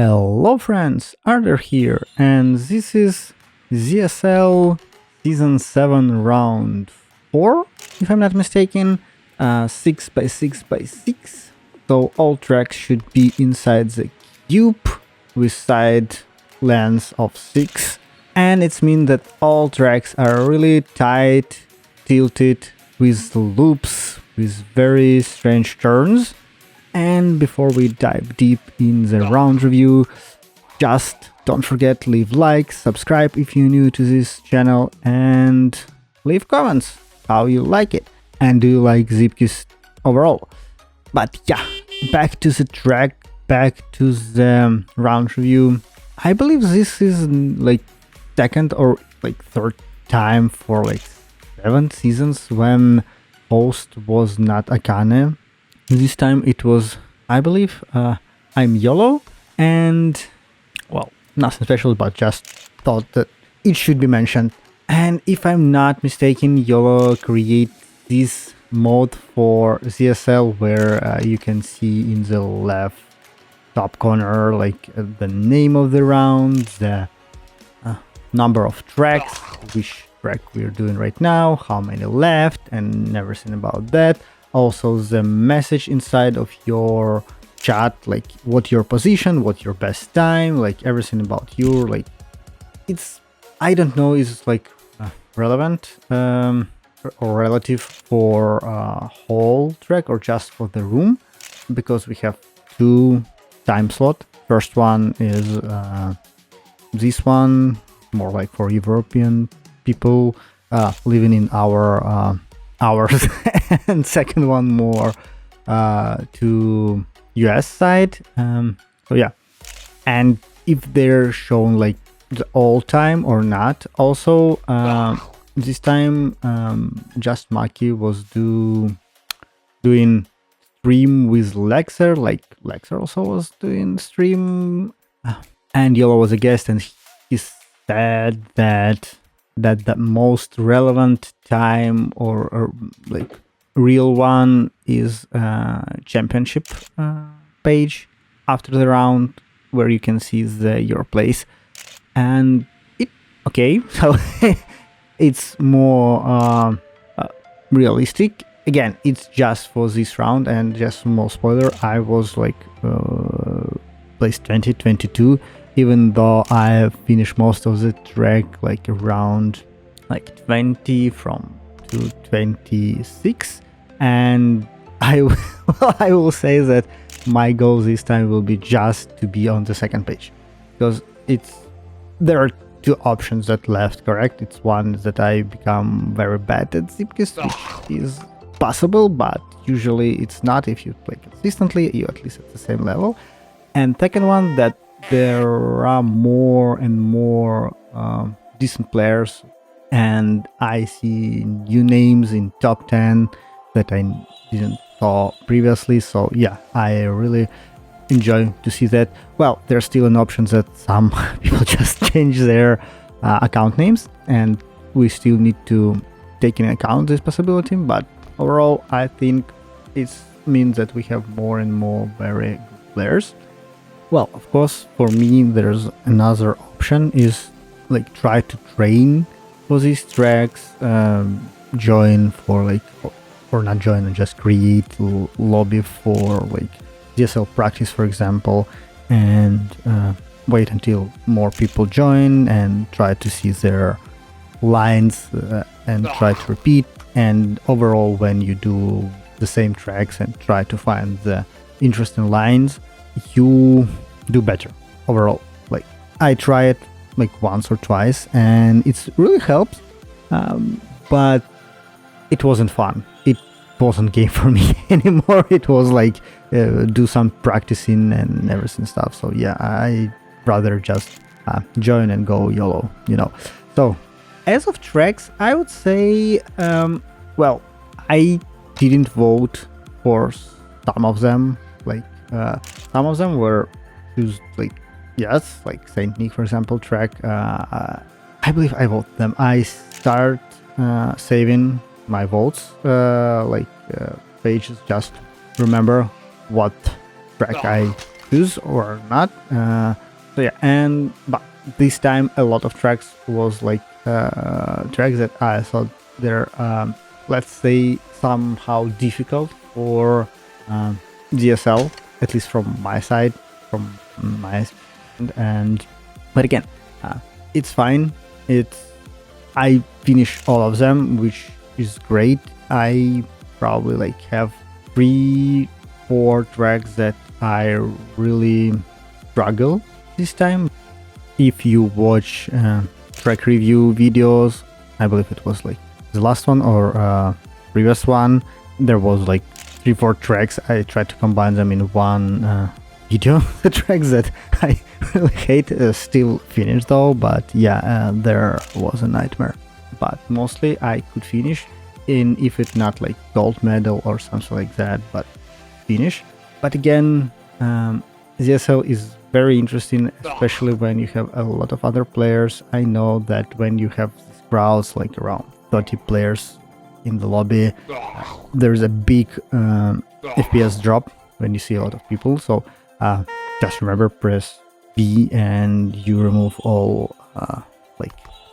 Hello friends, Arthur here, and this is ZSL Season 7 Round 4, if I'm not mistaken, 6 by 6 by 6, so all tracks should be inside the cube with side lengths of 6, and it means that all tracks are really tight, tilted, with loops, with very strange turns. And before we dive deep in the round review, just don't forget to leave likes, subscribe if you're new to this channel, and leave comments how you like it and do you like Zipkiss overall. But yeah, back to the track, back to the round review. I believe this is like second or like third time for like 7 seasons when host was not Akane. This time it was, I believe, I'm YOLO, and, well, nothing special, but just thought that it should be mentioned. And if I'm not mistaken, YOLO create this mode for ZSL where you can see in the left top corner like the name of the round, the number of tracks, which track we're doing right now, how many left, and everything about that. Also the message inside of your chat, like what your position, what your best time, like everything about you, like it's, I don't know, is like relevant or relative for whole track or just for the room, because we have 2 time slot. First one is this one, more like for European people living in our hours, and second one more to US side. So yeah, and if they're shown like the all time or not. Also this time just Maki was doing stream with Lexer, like Lexer also was doing stream, and Yellow was a guest, and he said that the most relevant time or like real one is championship page after the round, where you can see your place, and it okay. So it's more realistic. Again, it's just for this round, and just small spoiler, I was like place 2022, even though I finished most of the track like around like 20 from to 26, and I will say that my goal this time will be just to be on the second page, because there are 2 options that left, correct? It's one that I become very bad at Zipkiss, which is possible, but usually it's not. If you play consistently, you're at least at the same level. And second one, that there are more and more decent players, and I see new names in top 10 that I didn't saw previously. So yeah, I really enjoy to see that. Well, there's still an option that some people just change their account names, and we still need to take into account this possibility, but overall I think it means that we have more and more very good players. Well, of course, for me, there's another option, is like try to train for these tracks, join for like, or not join, and just create lobby for like ZSL practice, for example, and wait until more people join and try to see their lines and try to repeat. And overall, when you do the same tracks and try to find the interesting lines, you do better overall. Like I try it like once or twice, and it really helps, but it wasn't fun. It wasn't game for me anymore. It was like do some practicing and everything stuff. So yeah, I rather just join and go YOLO, you know. So as of tracks, I would say, well, I didn't vote for some of them. Like some of them were choose like, yes, like Saint Nick, for example, track. I believe I voted them. I start saving my votes, pages, just remember what track I choose or not. So yeah, but this time a lot of tracks was like tracks that I thought they're let's say somehow difficult for ZSL, at least from my side, from my and but again, it's fine. I finished all of them, which is great. I probably like have 3-4 tracks that I really struggle this time. If you watch track review videos, I believe it was like the last one or previous one, there was like 3-4 tracks. I tried to combine them in one video. The tracks that I really hate still finished though, but yeah, there was a nightmare. But mostly I could finish, in if it's not like gold medal or something like that, but finish. But again, ZSL is very interesting, especially when you have a lot of other players. I know that when you have crowds like around 30 players in the lobby, there's a big FPS drop when you see a lot of people. So just remember, press B and you remove all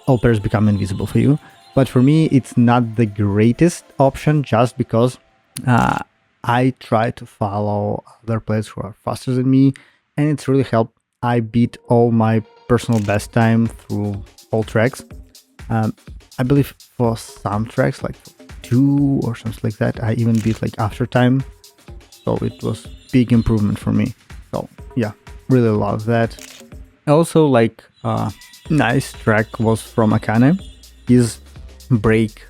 all players become invisible for you. But for me, it's not the greatest option, just because I try to follow other players who are faster than me, and it's really helped. I beat all my personal best time through all tracks. I believe for some tracks, like 2 or something like that, I even beat like after time. So it was big improvement for me. So yeah, really love that. Also, like nice track was from Akane. His break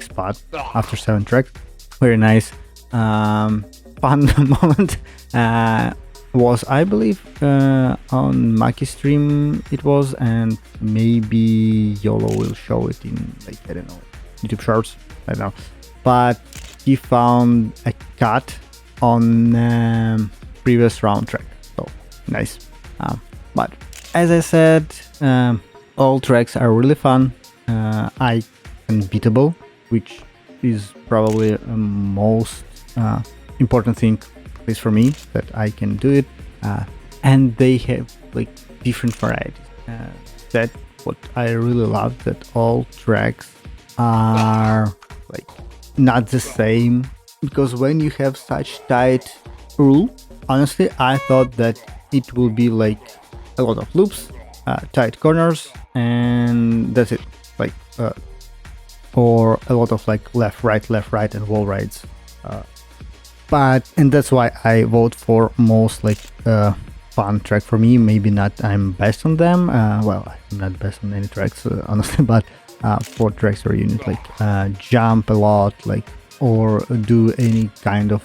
spot after 7 tracks, very nice. Fun moment was, I believe, on Maki's stream it was, and maybe YOLO will show it in like, I don't know, YouTube Shorts, I don't know, but he found a cut on previous round track, so nice. But as I said, all tracks are really fun. I unbeatable, which is probably the most important thing, at least for me, that I can do it. And they have like different varieties. That what I really love, that all tracks are like not the same, because when you have such tight rule, honestly, I thought that it will be like a lot of loops, tight corners, and that's it. Like or a lot of like left right and wall rides. And that's why I vote for most like fun track for me. Maybe not I'm best on them. Well, I'm not best on any tracks, honestly, but for tracks where you need like jump a lot, like, or do any kind of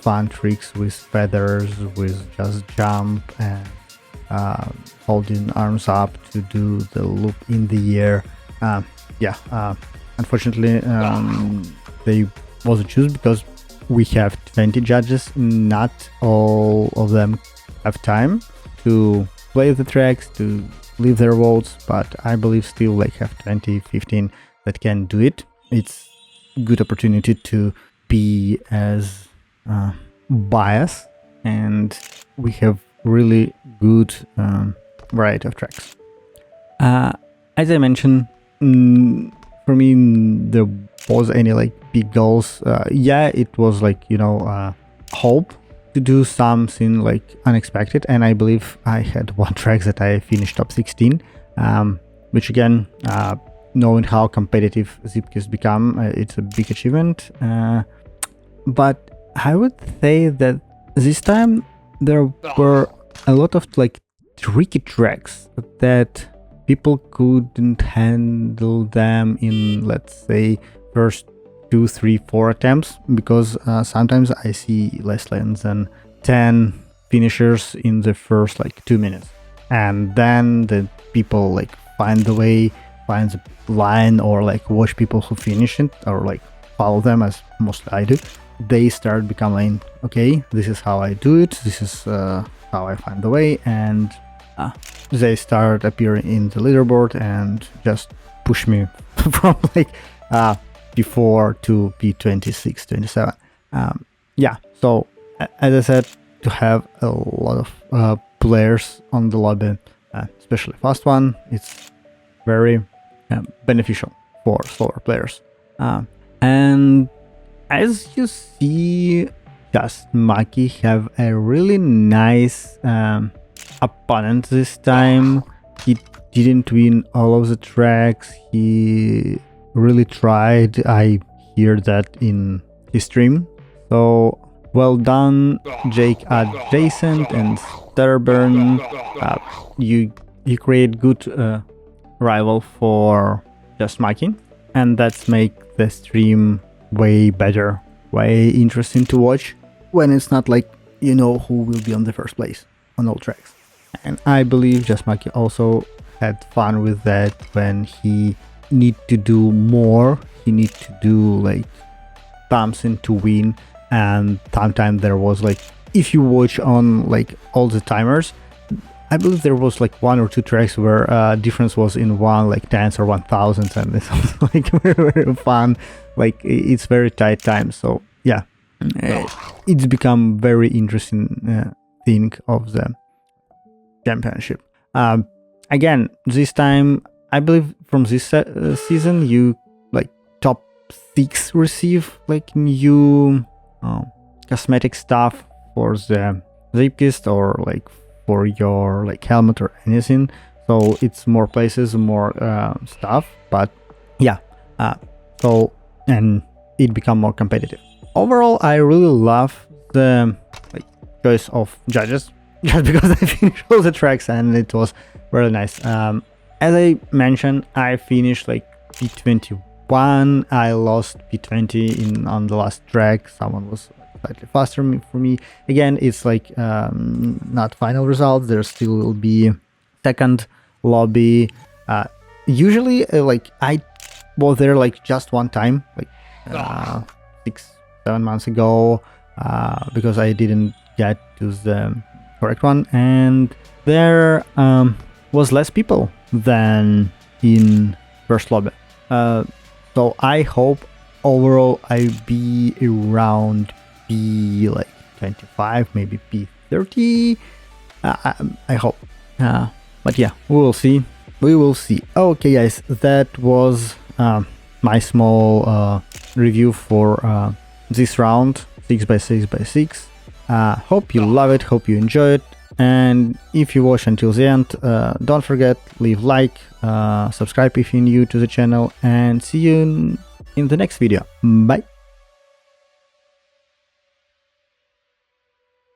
fun tricks with feathers, with just jump and holding arms up to do the loop in the air. Unfortunately, they wasn't chosen because we have 20 judges. Not all of them have time to play the tracks, to leave their votes, but I believe still like have 20, 15 that can do it. It's good opportunity to be as biased, and we have really good variety of tracks. As I mentioned, for me, there was any like big goals. It was like, hope to do something like unexpected, and I believe I had one track that I finished top 16, which again, knowing how competitive Zipki's become, it's a big achievement. But I would say that this time there were a lot of like tricky tracks that people couldn't handle them in, let's say, first 2, 3, 4 attempts, because sometimes I see less than 10 finishers in the first like 2 minutes, and then the people like find the way, find the line, or like watch people who finish it, or like follow them, as mostly I do. They start becoming, okay, this is how I do it, this is how I find the way, and they start appearing in the leaderboard and just push me from like P4 to P26, 27. So as I said, to have a lot of players on the lobby, especially fast one. It's very beneficial for slower players. And as you see, Just Maki have a really nice opponent this time. He didn't win all of the tracks. He really tried. I hear that in his stream. So well done, Jake Adjacent and Stutterburn. You create good rival for Just Maki, and that's make the stream way better, way interesting to watch when it's not like you know who will be on the first place on all tracks. And I believe Just Maki also had fun with that when he need to do more. He need to do like something to win, and sometimes there was like, if you watch on like all the timers, I believe there was like 1 or 2 tracks where difference was in one like tenths or 1,000, and this was like very, very fun. Like it's very tight time, so yeah, it's become very interesting thing of the championship. Again, this time I believe from this season you like top 6 receive like new cosmetic stuff for the zip kit or like for your like helmet or anything. So it's more places, more stuff, but yeah, so and it become more competitive. Overall, I really love the like choice of judges just because I finished all the tracks and it was really nice. As I mentioned, I finished like P21. I lost P20 on the last track. Someone was slightly faster for me. Again, it's like not final results. There still will be second lobby. Usually, like I was there like just one time, like 6-7 months ago, because I didn't get to the correct one, and there was less people than in first lobby. So I hope overall I be around P like 25, maybe P30. I hope. But yeah, we will see. We will see. Okay, guys, that was my small review for this round, 6x6x6. Hope you love it. Hope you enjoy it. And if you watch until the end, don't forget, leave like, subscribe if you're new to the channel, and see you in the next video. Bye.